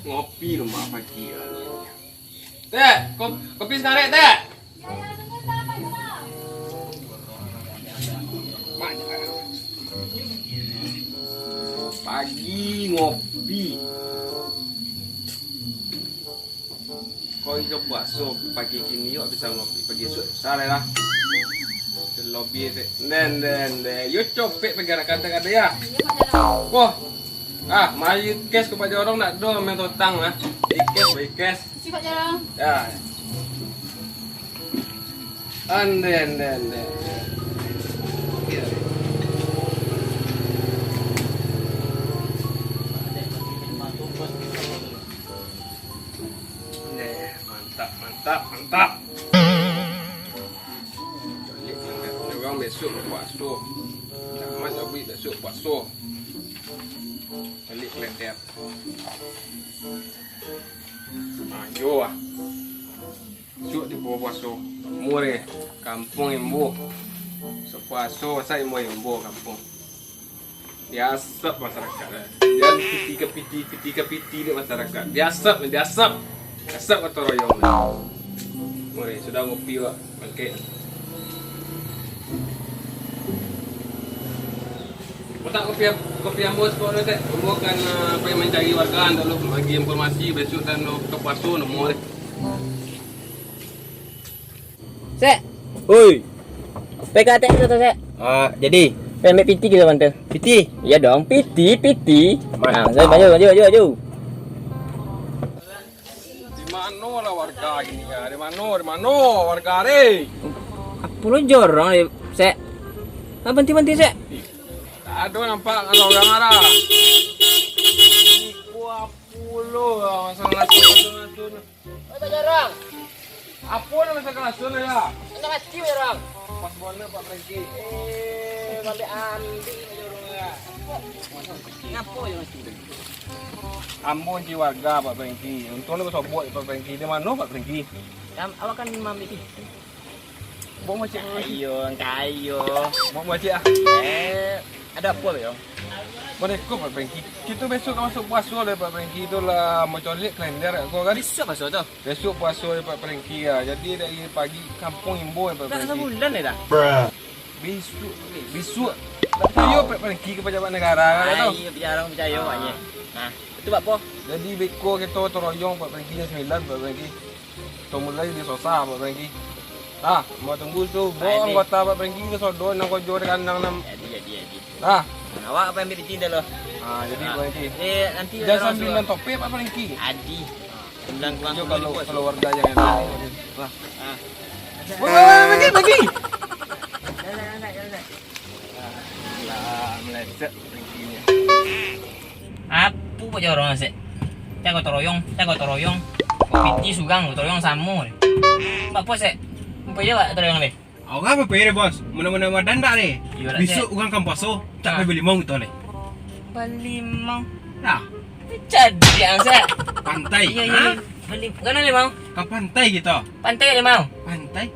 Ngopi rumah pagi ya. Teh, kopi sekarang teh. Pagi ngopi. Kau hidup bakso pagi kini yuk bisa ngopi pagi esok sare lah. Ke lobby teh. Den. Yo copek pegang kata-kata ya. Wah. Mari cash kepada orang nak do main totang lah. Baik cash. Sifat jarang. Ya. Den. Ya. Mantap. Orang besok bakso. Mas Abi besok bakso. Balik letter. Ayo ah. Suk di bawah bakso. Murah kampung Imbo. Sepuaso saya mau Imbo kampung. Biasa masyarakat. Dan piti ke piti di masyarakat. Biasa. Asap atau royong. Murah sudah ngopi wak. Bangkit. Tak kopi yang bos kau nanti, kamu kan apa yang mencari warga anda lo bagi informasi besok dan lo ke pasu nomor. Sek, Oi. PKTN itu Sek. Jadi Pengen PT gitu Tante. PT. Iya dong, PT. Mana? Nah, saya maju. Di mana lah warga ini ya? Di mana warga re? Apa lo jorong Sek? Berhenti Sek. Aduh nampak kalau orang arah. Iku apulo masalah ngasun. Apa jorong? Apa masalah ngasun ya? Enggak mati jorong. Pas boleh Pak Franky. Balik andi jorong ya. Ngapo ya mati? Ambon ji warga Pak Franky. Untungnya kau sobot Pak Franky. Di mana Pak Franky? Awak kan mami ti. Bawa macam Kayo. Bawa macam Ada apa ya? Boleh kau Pak Franky. Kita besok masuk puasa deh Pak Franky. Itulah macam lihat kalender kau kan. Besok masuk tu. Besok puasa deh Pak Franky ya. Jadi dari pagi kampung Imbo Pak Dah Franky. sebulan dah. Besok. Tapi Pak Franky ke pejabat negara kan tu. Iya, percaya maknya. Nah, itu apa? Jadi beko kita teroyong Pak Franky jam 9 Pak Franky. Kita mulai di Sosa Pak Franky. Mau tunggu tu. Bawa anggota Pak Franky ke Sodon nang kojo kandang nam. Jadi. Awak Apa yang bikin dah lo? jadi Pak Franky. Nanti Jangan sambil main topi Pak Franky. Adi. Undang Yo kalau warga yang enak. Lah. Bagi. Lah, melecet Franky-nya. Apa buat orang sih? Saya kau toroyong. Piti sugang, toroyong samu. Apa sih? Apa je lah toroyong deh? Aku apa pere bos? Mana-mana madan tak deh. Iya, dah, Besok orang kampaso tak beli limau gitu deh. Limau. Nah, Jadi yang saya. pantai. Iya. Beli mana limau? Ke pantai gitu. Pantai limau. Pantai?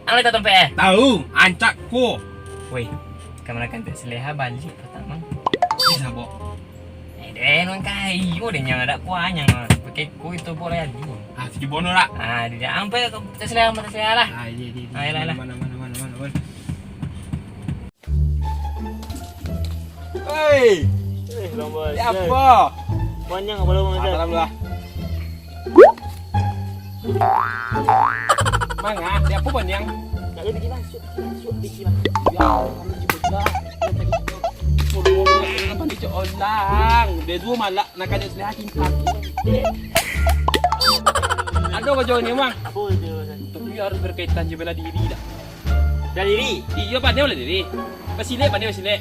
Ang lihat tempe. Tahu, ancak ko. Woi, kamera kan tak seleha balik pertama. Bisa bo. Non kayu deh yang ada kuahnya. Pakai ku itu boleh adi. Sige bono lah. Dia sampai tak seleha lah. Iya. Ayolah. Mana. Hei, apa? Banyak apa belum ada? Alhamdulillah. Mangga, dia apa banyak? Tak ada bikin masuk. Ya, kamu juga. Apa ni orang? Dia dua malak nak ada seleha cinta. Ada kau ni mah. Boleh. Tapi harus berkaitan je bela diri dah. Dari diri. Iya, pandai bela diri. Bersilik pandai bersilik.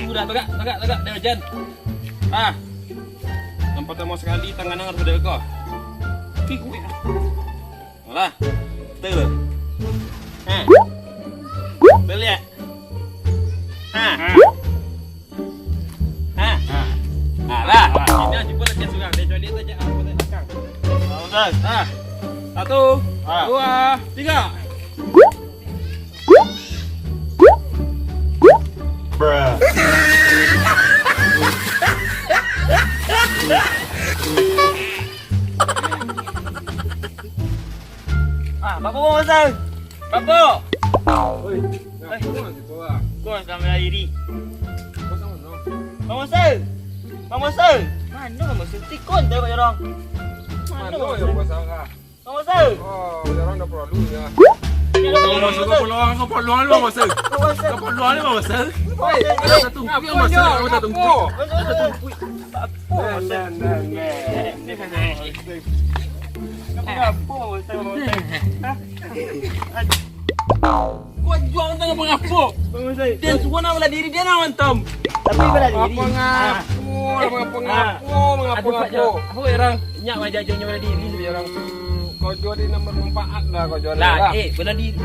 Sudah tegak dah Jan. Ah. Yang pertama sekali tangan harus ada kau. Kikui. Alah. Betul. Ha. Betul ya? Ha. Ha. Alah. Ini jumpa lagi sudah. Dia coba dia saja apa belakang. Bagus. Ah. 1, 2, 3. Bruh. Bapak mau masuk. Bapak. Oi, kau nanti kau ah. Kau kamera diri. Kau sama no. Mau masuk. Mau masuk. Mana mau masuk? Tikun tu Pak Jorong. Mana yang kau salah? Mau masuk. Oh, orang dah perlu ya. Kau masuk ke peluang lu masuk. Ke peluang lu masuk. Oi, Satu yang masuk, kamu tak tunggu. Kau jual tengah pengapu. Dia suka nak bela diri dia nak hantam. Tapi bela diri. Mengapu. Aku orang nyak wajah jauhnya bela diri dia orang. Kau jual di nomor 4 lah kau jual. Lah, bela diri.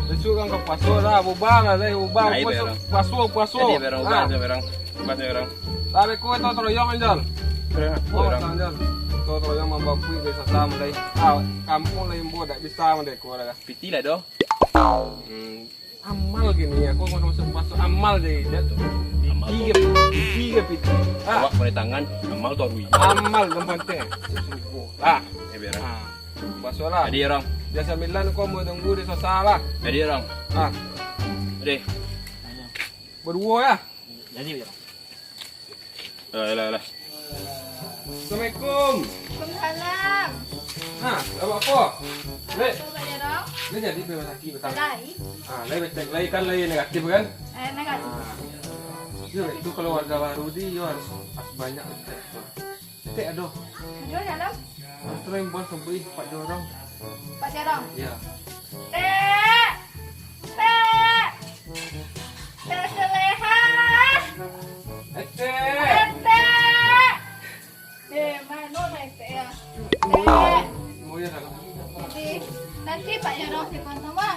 Besok kan kau pasu lah, ubah lah saya ubah. Nah, iya, berang. Pasu. Jadi berang berang. Tapi kau itu teroyong anjal. Berang. Anjal. Kau teroyong membawa kui bisa sama lagi. Ah, kampung lain buat tak bisa sama deh kau dah. Piti lah doh. Amal gini ya, kau masuk pasu amal jadi jatuh. Piti. Bawa pada tangan, amal tu arui. Amal yang penting. Ah, Berang. pasu lah. Jadi orang. Dia sambilan kau mau tunggu di sosal lah. Jadi orang. Ah, Jadi. berdua ya. Jadi Pak Jorong. Lah. Assalamualaikum. Waalaikumsalam. Nah, apa? Lek, Pak Jorong. dia jadi bebas sakit betul. Lai. Ah, lek cek lek kan lek negatif kan? Negatif. Itu keluarga baru dia harus banyak cek. Aduh. Jom dalam. Terus yang bos sampai Pak Jorong. Pak Jorong. Ya. Tek. Tek selehan. Tek. Tek. Mana naik tek ya? Tek. Mau ya tak? Nanti Pak Jorong telepon sama.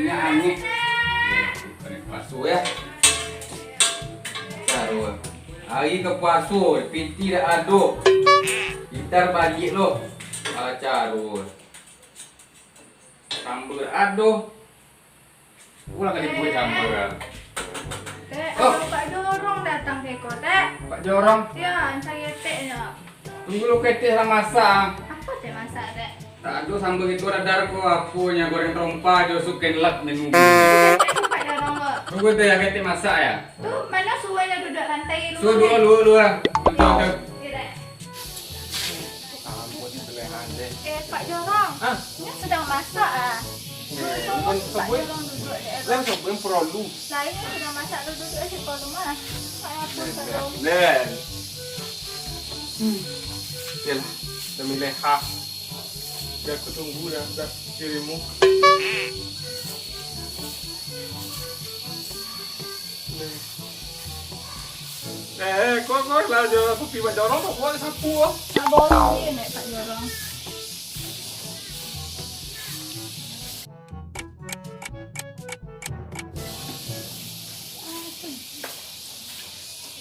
Angin. Pasu ya. Taruh. Hari ke pasu, piti dah aduk. Gitar bagi lo. Caru. Sambal aduh. Ulang kali buat sambal. Tek, Oh. Pak Jorong datang ke kota. Pak Jorong, Ya, saya teknya. tunggu lu ketik lah masak. Apa teh masak tek? Tak ada sambal itu ada darko akunya goreng trompa jo suken lak menu. Tek Pak Jorong kok. Tunggu tu ya ketik masak ya. Tuh, mana suanya duduk lantai lu? Su dulu ah. Betul. Tidak. Ampun selehan deh. Pak Jorong. Ah, Ini sedang masak ah. bukan Pak sebut. Jorong duduk di Lah sebut perlu. Lain sedang masak duduk di sekolah rumah. Saya pun belum. Dan. Yalah, demi leha. Biar aku tunggu dah kirimu. Kau lah je aku pergi Pak Jorong tak boleh sapu ah. Tak boleh ni Pak Jorong.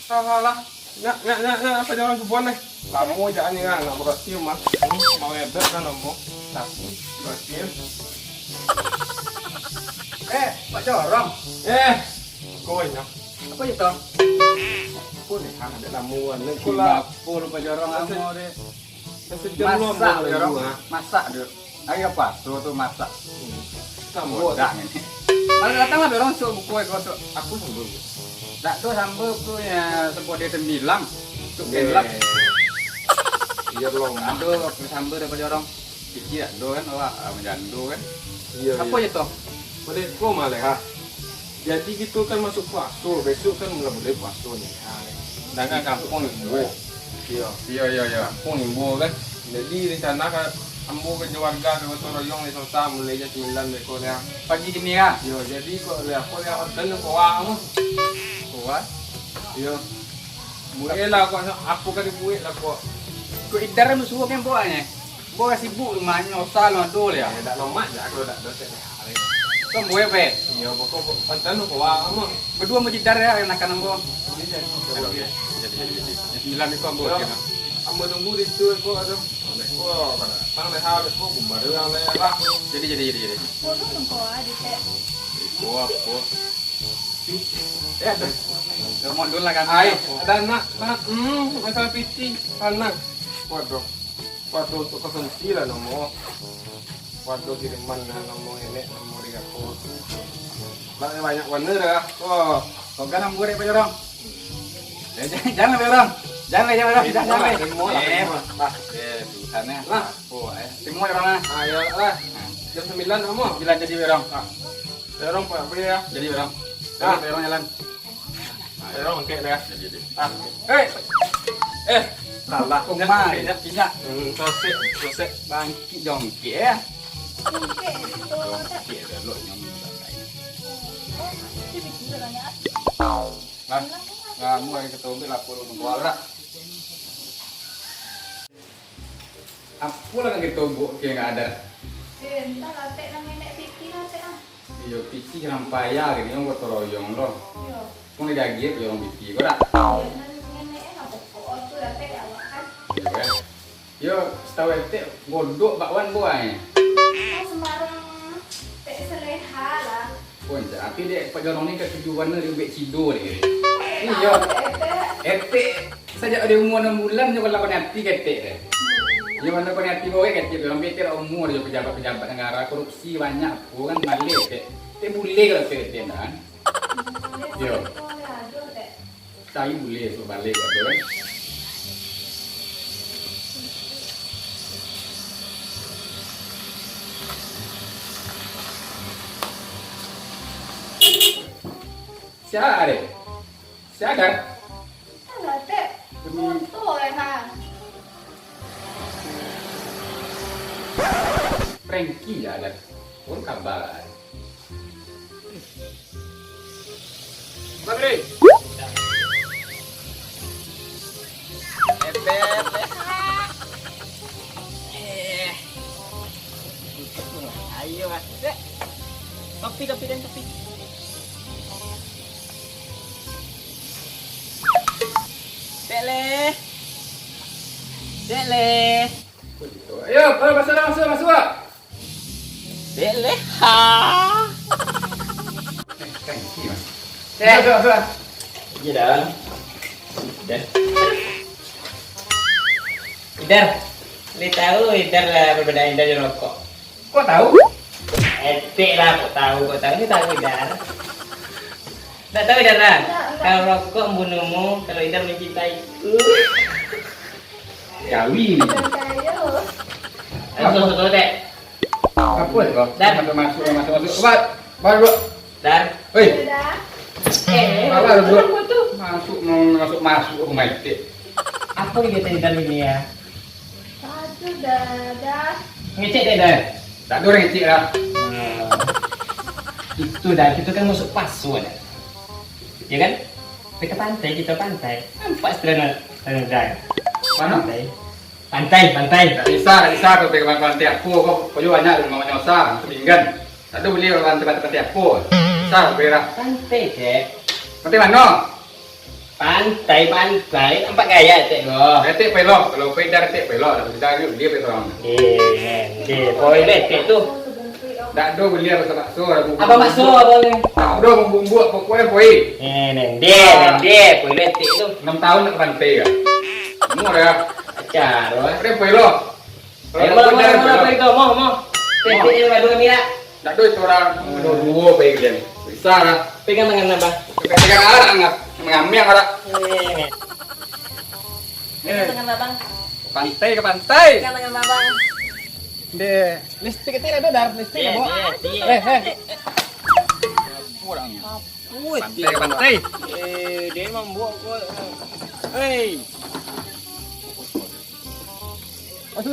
Salah. Nak Pak Jorong kebun ni. Lama jangan ni kan nak berhati mah. Mau ebet kan nombor. Tapi berhati. Pak Jorong. Kau ini. Apa itu? Kau ni kan ada lamuan ni. Kau lapor Pak Jorong amo deh. Sejam belum Masak Pak boleh Jorong. dua. Masak deh. Ayo apa? Tuh masak. Sambut. Dah ini. Malah datang lah Jorong sup buku kau Aku sambut. tak tuh sambal tuh ya sebuah dia sembilan. Tuh gelap. Iya belum. Aduh, sambal Pak Jorong. Kiki aduh kan wah menjandu kan. Iya. Apa itu? Boleh kau malah ha. Jadi gitu kan masuk puasa, besok kan mulai puasa nih. Sedangkan kampung itu, iya. Kampung Imbo kan. Jadi rencana kan ambo ke warga ke gotong royong di Sota mulai jam 9 beko ya. Pagi gini ya. Yo, jadi kok lihat aku lihat hotel kok wang. Kuat. Yo. Mulai lah kok aku kan dibuat lah kok. Kau idar musuh kan buahnya. Buah sibuk rumahnya usah lo dulu ya. Ya tak lama ya aku tak dosen hari. Kau buah pe. Yo, pokok hotel kok wang mo. Berdua mau idar ya enakan ambo. Jadi. 9 itu ambo kena. Ambo tunggu di situ kok ada. Wah, tang le hal kok baru yang le lah. Jadi. Foto tunggu di teh. Wah. Ya ada. Kau mau dulu lah kan. Ai, ada anak, masalah piti, anak. Waduh untuk konsumsi lah nomo. Waduh kiriman nomo ini, nomo di dapur. Banyak warna dah. Oh, kau kan ambo deh pe orang. Jangan pe orang. Jangan. Semua lah. Bah, tulisannya. Lah. Oh, semua orang. Ayo lah. Jam 9 nomo. Bila jadi orang. Orang pak ya. Jadi orang. Ah. Orang jalan. Orang kayak dah. Jadi. Salah. Kumah, tidak. Selesai. Bangki jongki ya. Oke, itu teh. Iya, dah lo nyong. Itu bikin bilangnya. Lah, kamu lagi ketemu lapor menguara. Aku lagi ketemu kayak nggak ada. Entah lah teh nang nenek pikir lah teh ah. Iyo piti rampaya gini yang gotong royong lo. Yo. Kau nggak jadi ya orang piti kau dah. Nenek apa kok tuh lah teh awak kan. Iya kan? Yo, setahu ente godok bakwan buahnya. Oh Semarang teh seleha lah. Pun tapi dek Pak Jorong ni kat tujuan ni dia buat cido dek. Iya. Iya. Ente sejak ada umur 6 bulan juga lakukan hati kete deh. Ya mana kau hati kau kete orang PT lah umur je pejabat negara korupsi banyak aku kan balik dek. Teh boleh kalau kete kan. Yo. Saya boleh so balik ada kan. Siapa dek? Siapa kan? Lah teh. Foto lah ha. Frankie ya ada. Pun kabar. Bagri. Ayo mas. Kopi dan kopi. Dele. Ayo, masuk. Dele. Ha. Frankie mas. Masuk. Iya dah. Idar. Li tahu Idar lah perbedaan Idar dan rokok. Kok tahu? Etik lah, kok tahu ini tahu Idar. Tak tahu Idar lah. Kalau rokok membunuhmu, kalau Idar mencintaiku. Gawi. Kayo. Ayo susu dek. Apa ya kok? Dan. Masuk. Obat. Baru. Dar. Hei. Sudah. Apa dulu? Apa tuh? Masuk ke mati. Apa yang kita Idar ini ya? Aduh dadah. Ngecek deh Dar. Tak ada orang cik lah. Itu Dar, itu kan masuk pasu ada. Ya kan? Kita pantai. Nampak setelah Dar. Mana? Pantai. Tak bisa kau pegang pantai aku. Kau juga banyak rumah nyosa, pinggan. Tak ada beli orang pantai aku. Bisa berah. Pantai kek. Pantai mana? Pantai. Nampak gaya cek go. Retik pelok. Kalau pedar retik pelok. Dah kita ni dia pelok. Poin letek tu. Tak ada beli bakso. Apa maksud abang ni? Tak ada bumbu pokoknya poi. Nende, poin letek tu. 6 tahun nak ke pantai kan. Semua dah. Acar, wah. Retik pelok. Ayo mau itu, mau. Letek yang ada mira. Tak ada itu orang dua pergi kalian. Bisa lah. Pegang tangan apa? Pegang arah nggak? Mengambil arah. Pegang tangan abang. Pantai ke pantai. Pegang tangan abang. Listrik itu ada dar listrik Iya. kurangnya. Pantai. Dia membuat gua. Hei. Asal.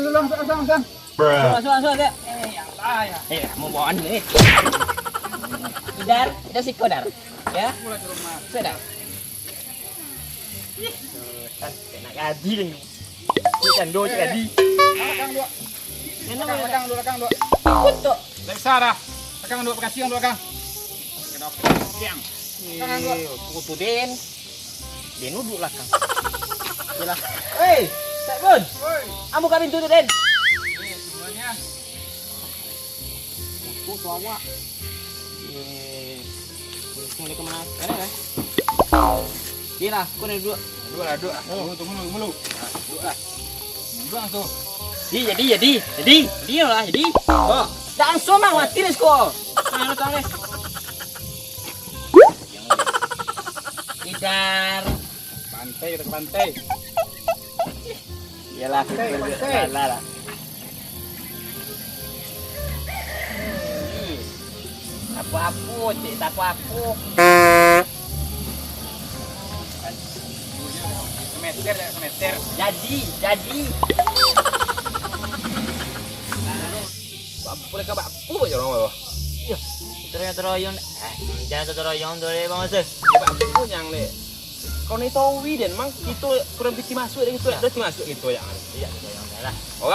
Masuk dia. Yang lain. Mau bawaan ni. Idar siko dar. Ya. Sudah. Nak gaji ni. Ikan do cak gaji. Lekang dua. Kutuk. Leksa dah. Lekang dua bekasian dua kang. Siang. Kutuk Den. Den duduk lah kang. Yalah. Hei, Cak Bun. Ambu kami tutup Den. Semuanya. Kutuk awak. Mau dia kemana? Mana kan? Dia lah, kau nak duduk. Duduk. Tunggu mulu. Duduk lah. Duduk langsung. Jadi lah. Oh, dah langsung mang mati ni skor. Mana tahu ni? Idar. Pantai. Yalah, Pantai. lah. Apa-apa, cik tak apa-apa. Semeter. Jadi. Boleh kau apa je orang bawah? Teroyong. Jangan teroyong tu le bang Mas. Apa yang le? Kau ni tahu dan mang itu kurang biti masuk dan itu dah masuk itu yang. Iya, teroyong dah lah. Oh,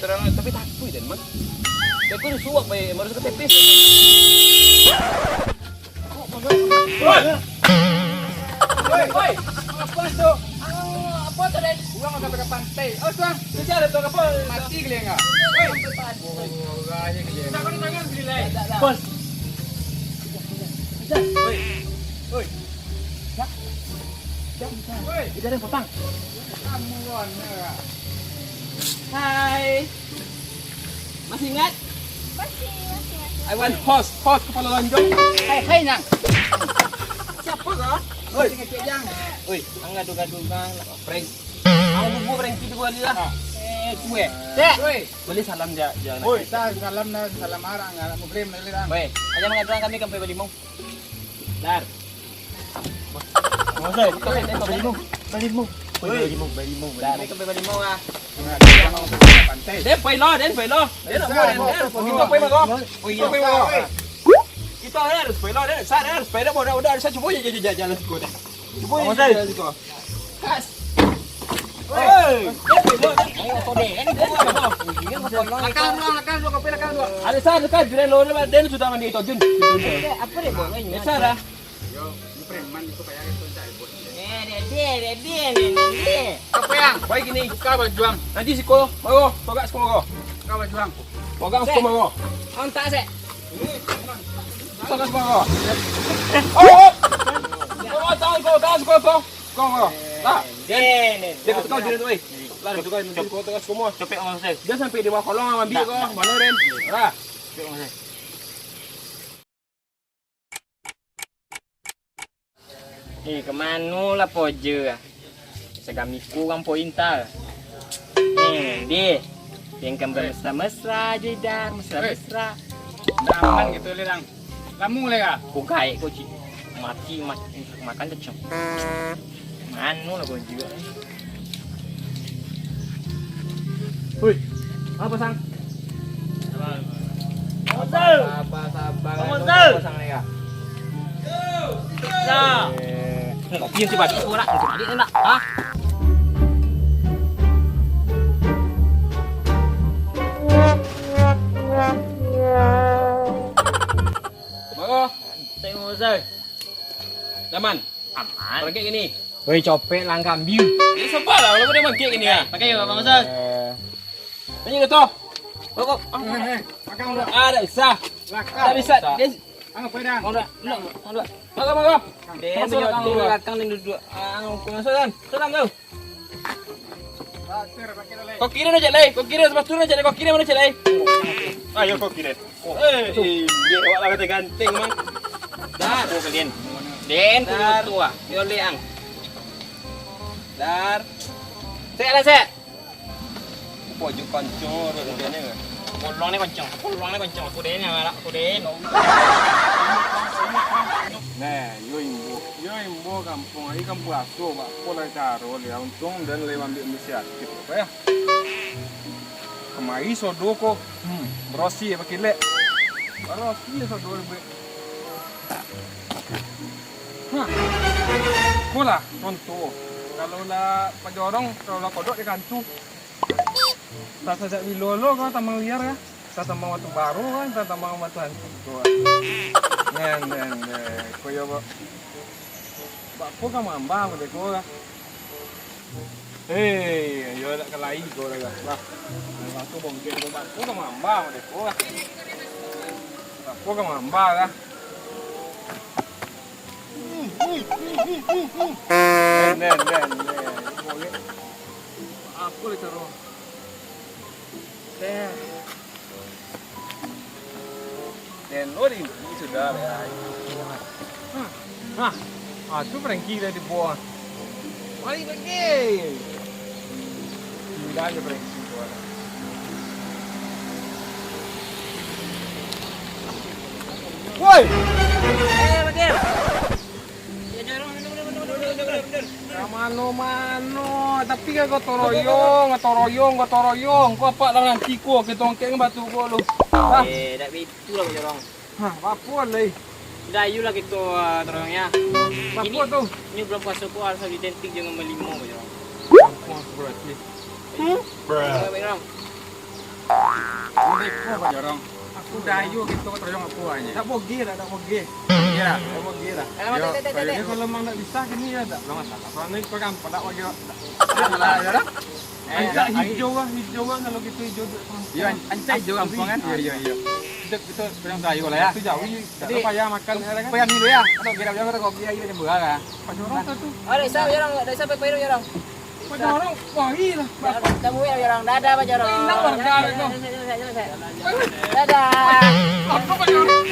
terang, tapi takut dan mang. Dia kau suap bae, harus ke tepis. Woi, apa tu? Apa tu dan? Uang sampai ke pantai. Oh, tuang. Kejar tu apa? Mati kalian enggak? Tak kau tangan beli lai. Bos. Oi. Kita ada potang. Kamu warna. Hai. Masih ingat? Masih. I want horse kepala lonjong. Hai nyang. Siapa kau? Oi, ngecek yang. Oi, gaduh-gaduh kan. Prank. Aku bubu prank itu gua lah. Kue. Dek. Oi. Boleh salam dia jangan. Oi, salam arang enggak mau blame dari ram. Baik, aja mengadakan kami sampai Balimau. Dar. Mau saya, Balimau. Balimau. Dar, kami sampai Balimau ah. Pantai. Den phải lo. Den nak mau den. Kita pergi mago. Kita pergi mago. Kita harus pergi lo. Den, saya harus pergi dah. Udah, saya cuba je jalan sikit. Cuba je jalan sikit. Kas. Hei, Ayo kau deh, kan kau Lakang dua kopi lakang dua. ada saya dekat Den lo. Den sudah mandi itu Jun. apa deh boleh ini? Sarah. Yo, ini preman itu kayak itu cai bot. Dia. Apa yang? Baik gini. Kau berjuang. Nanti siko mago. Pogak siko mago. Kau berjuang. Pogak siko mago. Ontak sih. Pogak siko mago. Oh. Kau siko. Kau mago. Tak. Den. Dia kau jadi tu. Lah tu kan kau tengah semua. Cepet orang saya. Dia sampai di bawah kolong sama ambil kau. Mana Den? Lah. Cepet orang saya. Kemana lah poje ah? Segami kurang pointa. Dia. Yang kembali mesra je mesra. Daman gitu lirang. Lamu lega. Kau kaya kau cik. Mati makan cecok. Manu lah kau juga. Hui. Apa sang? Sabar. Sabar. Pasang lega. Nah. Kopi yang tiba-tiba itu nak. Adik enak. Ah. Mago. Tengok saya. Daman. Aman. Pakai gini. Woi copet langkam biu. Ini sempat lah kalau dia pakai gini ya. Pakai ya Bang Ustaz. Ini gitu. Kok. Makan dua. Ada bisa. Lakang. Ada bisa. Dia Angkat pedang. Mau dah. mago. Dia di belakang ni duduk. Aku masukkan. Salam kau. Pasir pakai dole. Kau kiri aja leh. Kau kiri lepas turun aja. Kau kiri mana aja leh. Ayo kau kiri. Dia awak lah kata ganteng mang. Dah, tu kalian. Den tua. Yo liang. Dar. Sek lah sek. Pojok kancur dia ni. Polong ni kencang. Aku den yang malak, aku den. Nah, yo imbo kampung ai kampung aso pak pola caro le untung dan le ambil inisiatif apa ya. Kemari sodoko berosi ya pakai le. Berosi sodo le. Hah. Kola contoh. Kalau lah pajorong, kalau lah kodok di kantu. Tak saja wilolo kan tambang liar ya. Tak tambang waktu baru kan, tak tambang waktu hantu. Nen, koyo ba. Bakpo ka mamba mo de ko ga. Hey, yo nak kelai ko la ga. Bah. Bakpo bong ke ko bakpo ka mamba mo de ko ga. Bakpo ka mamba ga. Nen. Boleh. Aku le taro. Dan ini sudah ya. Itu Frankie dari bawah. Mari pergi. Tidak aja Frankie bawah. Woi. Badir. Mano, tapi kan kau toroyong. Kau apa lah nanti kau ketongkeng batu kau lu. Tak begitu lah jorong. Apa lagi? Dayu lah gitu terongnya. Apa tu? Ini belum puasa pun harus identik dengan melimo jorong. Apa berarti? Baik jorong. Ini apa jorong? Aku dayu gitu kau toroyong apa aja. Tak bogi lah. Ya, tak bogi lah. Kayaknya kalau memang tak bisa gini ya tak masalah. Soalnya kau kan pada bagi. Salah jorong. Agak hijau kan kalau gitu hijau. Iya, ancai hijau kampung kan? Iya. Itu yang dayu lah ya. Itu jauh. Jadi payah makan ya kan. Payah dulu ya. Atau kira-kira kita kopi aja di buah kan. Pajorong tu. Ada siapa jorong? Ada siapa payung jorong? Pajorong wangi lah. Kamu ya jorong. Dadah Pak jorong. Enak warga itu. Dadah. Apa pajorong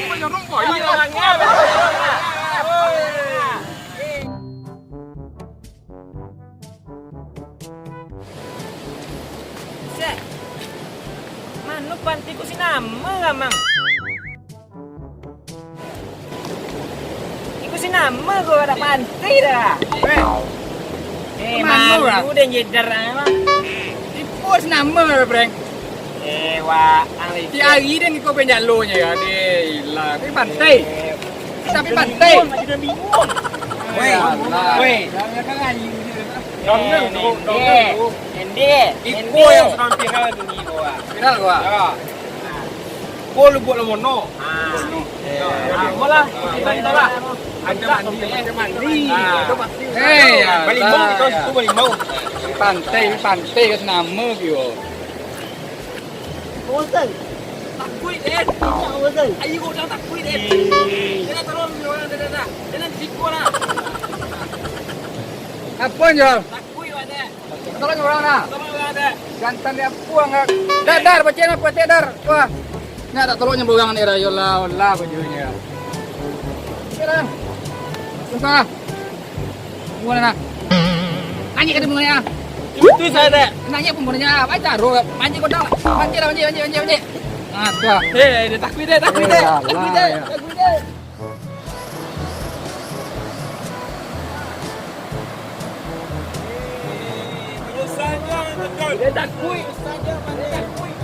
wangi orangnya. Manu pantiku si nama gamang. Iku si nama gua ada pantai dah. Manu udah nyedar emang. Ipus nama Breng. Wah, angli. Ti hari dia ngikut penjalonya ya. Dia tapi pantai. Tapi pantai. Udah bingung. Woi. Iko yang sedang viral ini gua. Viral gua. Ya. Kau lu buat lemono. Malah kita lah. Ada mandi. Balimbau kita itu balimbau. pantai ke nama gitu. Bosan. Takut deh. Bosan. Ayo kau dah takut deh. Dia terus orang dah. Dia nanti kau lah. Apa Jol? Takut ada. Tolong orang nah. Tolong ada. Gantan dia puang enggak. Dar bacaan apa dar? Wah. Nggak tak tolongnya buang ni ra yola bajunya. Kira. Susah. Gimana nak? Nanya ke demungnya. Itu saya. Nanya pembunuhnya apa caro? Manji kau dah. Manji. Ah, tuh. Dia takut deh. Dia takut saja pada takut.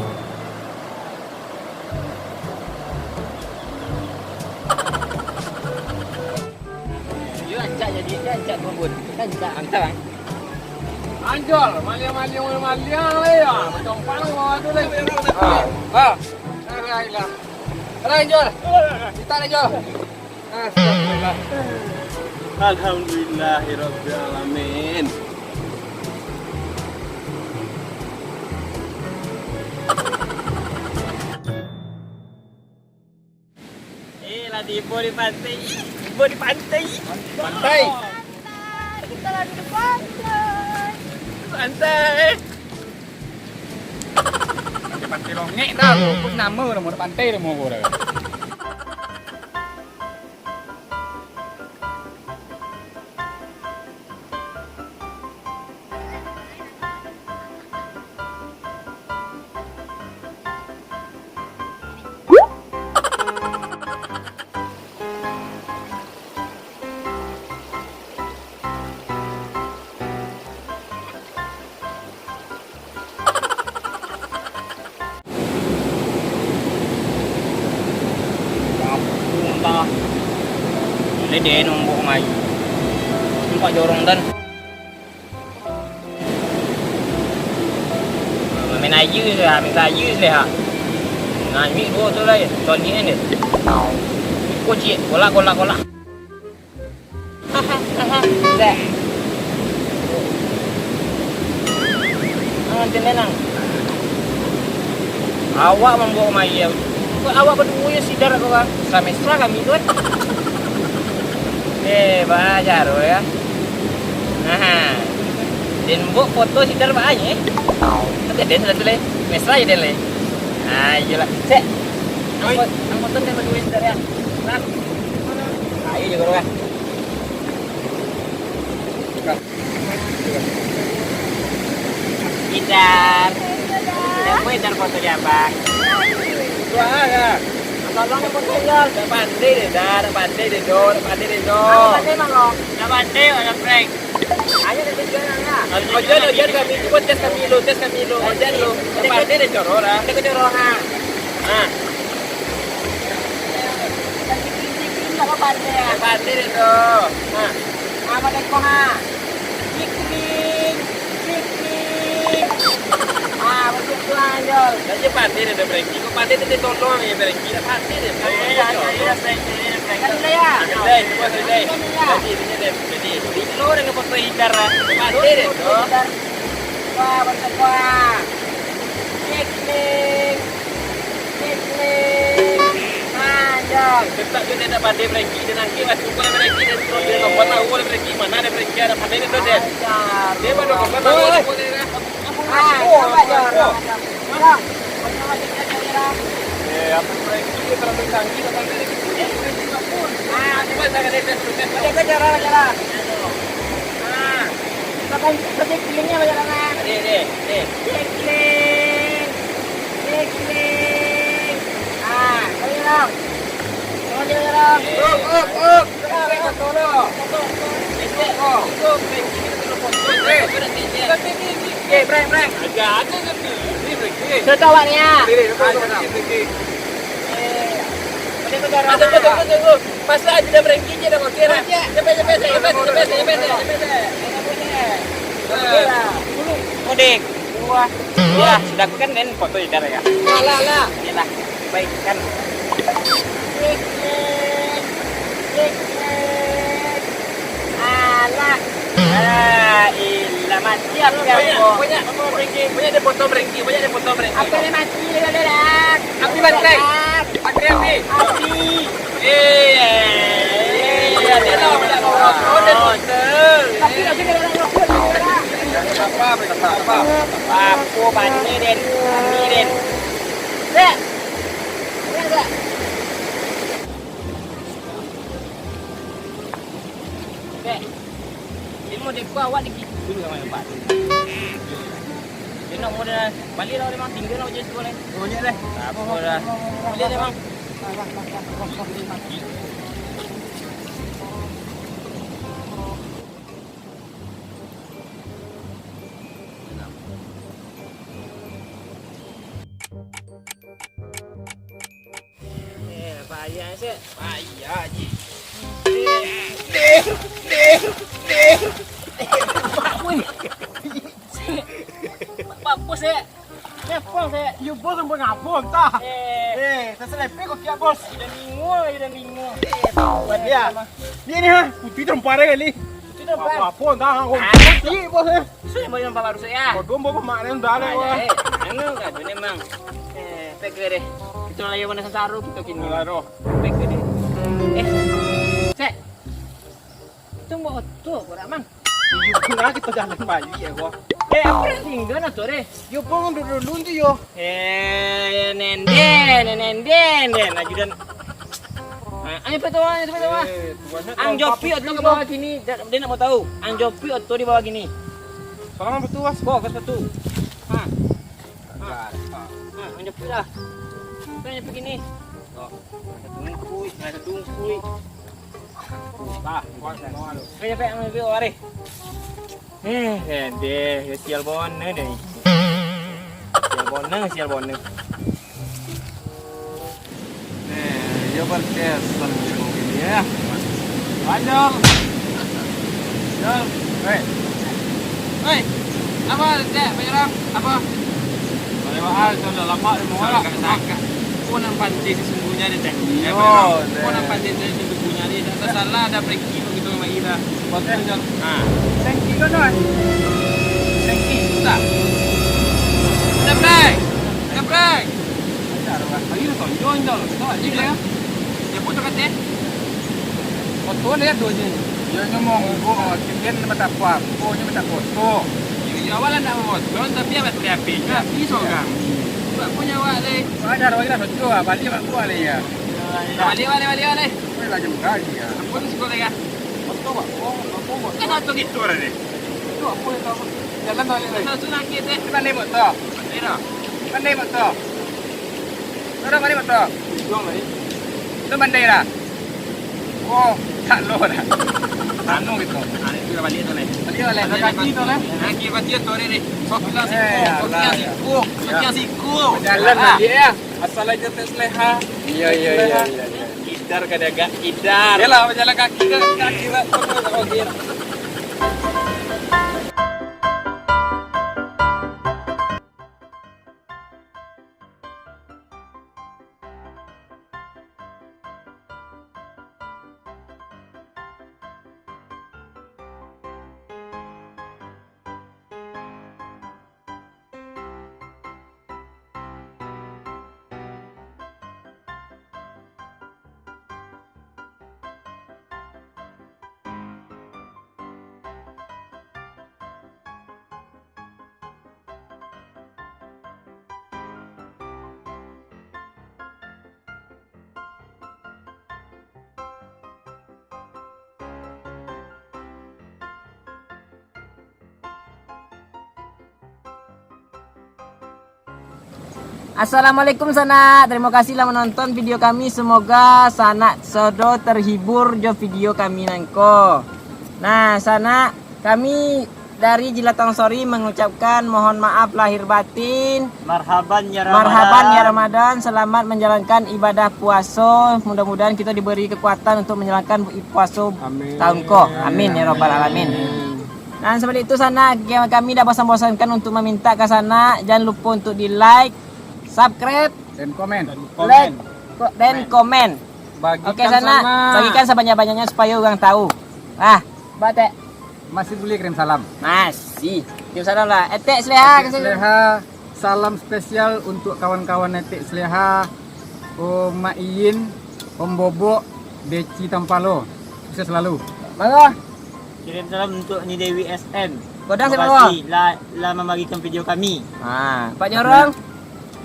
Dia ancak jadi ancak kebun. Ancak bang. Anjol, maliang le ya. Macam pang bawa tu le. Ada Jol. Kita ada Jol. Astagfirullah. Alhamdulillahirabbil alamin. Lagi ibu di pantai. Pantai. Kita lagi di pantai. Pantai. Pantai longek dah. Pun nama dah mau pantai dah mau gua dah. Lede nombok mai. Nampak jorong dan. Main aja lah, main aja lah. Nah, ini dua tu lah ya. Tuan ni ni. Kunci, bola. Dah. Tenang. Awak membawa mai ya. Awak berdua ya sidar kau kan. Semestra kami tu. Belajar ya. Nah. Dan buat foto sidar banyak. Nanti den satu le. Mesra ya den le. Ah, iyalah. Sek. Ang foto den berdua sidar ya. Nak. Ayo juga kan. Sidar. Mau sidar foto dia apa? Wah, ya. Tolong foto ya. Pandai deh, pandai deh do. Pandai mang. Pandai ada prank. Ayo deh jalan ya. Ojan kami itu buat tes kami lo. Ojan lo. Pandai deh corora. Ada kecorohan. Nah. Pandai deh do. Nah. Apa deh kau ha? Kikling. Betul anjol. Saja pandai deh berengki. Kau pandai deh tolong ya berengki. Pandai deh. Iya, kan ya. Deh, buat deh. Jadi di luar dengan foto hidar. Pandai deh. Wah, betul. Kikling. Anjol. Tetap dia tidak pandai berengki. Dia nanti masih bukan berengki. Dia terus dia nak buat tahu boleh berengki. Mana ada berengki ada pandai deh tu deh. Dia baru kau tahu boleh deh. Apa berengki dia terlalu canggih apa ni? Cuba saya kena tes dulu. Ada jarak. Kapan keklingnya berjalan? Deh. Kekling. Berjalan. Jalan. Up. Tolong. Breng. Agak ada kan? Ini berengki. Setawaknya. Tunggu. Pasal aja dah berengki je dah kira. Cepet. Mudik. Wah. Ya, sudah kan dan foto di dalam ya. Lah. Yalah. Baik kan. Alah. Ilah mati aku. Banyak ada foto berengki. Apa ni mati dah. Api banteng. Api. Dia lah nak bawa order hotel. Tapi nak kena apa? Apa bani den. Kami den. Dek. Dia mau dekau awak dikit dulu sama Pak. Dia nak modal balik dah memang tinggal nak je boleh. Boleh deh. Apa dah. Boleh deh bang. Payah je. Payah je. Pak bos saya. Nepong saya. You bos yang mengapun tak? Tak selepi kau kia bos. Dah bingung. Buat dia. Ni ha, putih terempare kali. Itu dah pak. Apun tak? Kau putih bos eh. Saya mau nampak baru saya. Kau dom bawa mak ni dah le. Anu kan tu memang. Peke deh. Kita lagi mana sesaru kita kini. Laro. Peke deh. Sek. Tunggu tu, kurang mang. You kena kita jalan balik ya kau. Apa yang tinggal nak tu deh? You pun dulu tu yo. Nenden. Ajudan. Ayo petua. Ang Jopi atau ke bawah gini, dia nak mau tahu. Ang Jopi atau di bawah gini. Soalnya betul was. Fokus satu. Ang Jopi lah. Tanya begini. Tungkui. Tah, kuat dah. Kaya pe ang video are. Dia sial bonne deh. Sial bonne. Dia bertes sama gini ya. Panjang. Jol. Hei, apa dek penyerang? Apa? Balewaan sudah lama di muara. Kau nampak pantai sesungguhnya deh dek. Kau nampak pantai sesungguhnya deh. Tak salah ada Franky begitu sama Ida. Betul Jol. Ah. Sengki kan non? Franky, tak. Ada break. Ada break. Ayo tu, Jol. Tak juga ya. Ya pun tak kata. Foto lihat dua je. Dia ngomong, gua kalian mata kuat, gua mata foto. Ya awalan nak foto, tapi apa api juga. Pisau kan. Tak punya awak leh. Wajar lagi dah foto, balik mak gua le ya. Balik. Gua lagi gaji ya. Apa tu sekolah kan? Foto pak, gua. Kenapa gitu orang ni? Itu apa yang tahu? Jalan balik lagi. Kenapa sunat kita? Kita ni foto. Ira. Pandai foto. Orang mana foto? Jual lagi. Itu pandai dah. Oh, tak lo dah. Anu gitu. Ani tu balik tu leh. Balik oleh kaki tu lah. Kaki batia tu ni. Sokilah siku. Sokilah siku. Jalan balik ya. Asal aja tes leha. Iya. Idar kan agak idar. Yalah jalan kaki lah. Okey. Assalamualaikum Sana, terima kasihlah menonton video kami. Semoga Sana Sodo terhibur jo video kami nangko. Nah Sana, kami dari Jilatang Sori mengucapkan mohon maaf lahir batin. Marhaban ya Ramadan. Selamat menjalankan ibadah puasa. Mudah-mudahan kita diberi kekuatan untuk menjalankan puasa tahun ko. Amin ya robbal alamin. Nah seperti itu Sana, kami dah bosan-bosankan untuk meminta ke Sana jangan lupa untuk di like, subscribe, Dan komen. like, dan komen. Oke Sana, bagikan sebanyak-banyaknya supaya orang tahu. Batek. Masih boleh kirim salam. Masih. Kirim salam lah. Etek Sleha. Sleha, salam spesial untuk kawan-kawan Etek Sleha, Om Maiin, Om Bobo, Deci Tampalo. Sukses selalu. Mangga. Kirim salam untuk Ni Dewi SN. Godang Terima siapa? kasih lah membagikan video kami. Pak Jorong.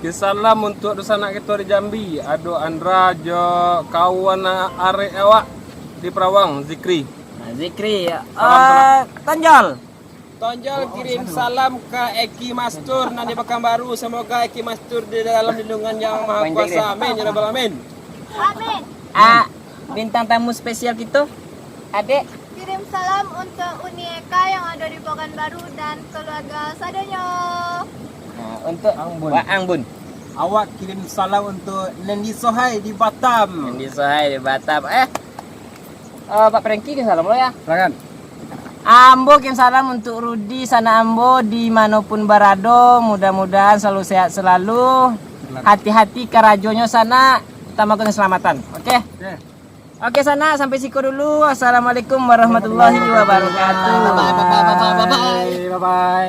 Salam untuk dosanak kita di Jambi. Ado Andra jo kawan arek awak di Perawang Zikri. Zikri. Salam Tonjol. Tonjol kirim salam ke Eki Mastur nanti Pekanbaru. Semoga Eki Mastur di dalam lindungan yang Maha Kuasa. Amin ya rabbal alamin. Amin. Bintang tamu spesial kita. Adek. Kirim salam untuk Uni Eka yang ada di Pekanbaru dan keluarga sadanya. Untuk Wak Angbun. Awak kirim salam untuk Nendi Sohai di Batam. Yang di Sohai di Batam. Pak Franky kirim salam lo ya. Silakan. Ambo kirim salam untuk Rudi Sana Ambo dimanapun berada. Mudah-mudahan selalu sehat selalu. Hati-hati ke rajonya Sana. Utamakan keselamatan. Oke? Oke Sana, sampai siku dulu. Assalamualaikum warahmatullahi wabarakatuh. Bye bye.